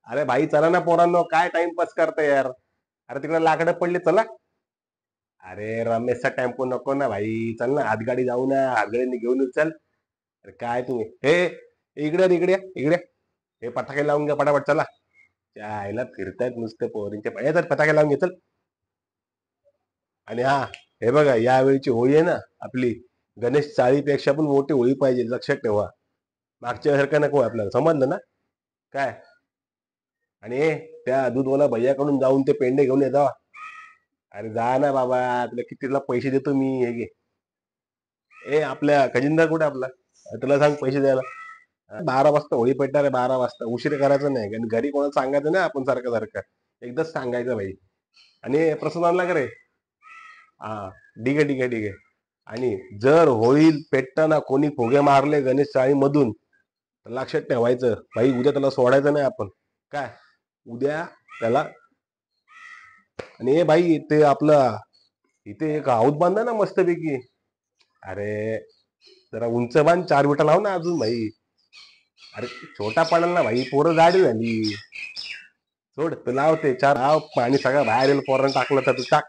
अरे भाई चला ना पोरांनो, काय टाइमपास करताय यार. अरे तिकडे लाकडं पडली, चला. अरे रमेशचा टेम्पो नको ना भाई. चल ना, हातगाडी जाऊ ना, हातगाडीने घेऊन येऊ, चल. अरे काय तुम्ही हे, इकडे रे, इकडे इकडे. हे पटाके लावून घ्या पटापट, चला. त्या आईला फिरतायत नुसते पोरींचे पाय, तर पटाके लावून घे, चल. आणि हा, हे बघा, यावेळीची होळी आहे ना आपली, गणेश चाळीपेक्षा पण मोठी होळी पाहिजे, लक्षात ठेवा. मागच्या सारखं नको आपल्याला, समजलं ना. काय. आणि त्या दूधवाला भैयाकडून जाऊन ते पेंडे घेऊन येतो. अरे जा ना बाबा, तुला कितीला पैसे देतो मी, हे घे. ए आपल्या खजिनदार कुठे आपला, तुला सांग पैसे द्यायला. 12 वाजता होळी पेटणार आहे, 12 वाजता उशीर करायचं नाही, आणि घरी कोणाला सांगायचं नाही आपण सारखं सारखं. एकदाच सांगायचं भाई. आणि प्रसाद आणला का रे. हा. ठीक आहे, ठीक आहे, ठीक आहे. आणि जर होळी पेटताना कोणी फुगे मारले गणेश चाळीमधून, तर लक्षात ठेवायचं भाई, उद्या त्याला सोडायचं नाही आपण. काय. उद्या त्याला. आणि हे भाई ते आपलं, इथे एक हाऊस बांधा ना मस्तपैकी. अरे जरा उंच बांध, 4 विटा लाव ना अजून भाई. अरे छोटा पडेल ना भाई, पोरं जाडी झाली. सोड, तू लाव ते 4, लाव पाणी सगळं बाहेर येईल, पोरांना टाकलं तर तू टाक.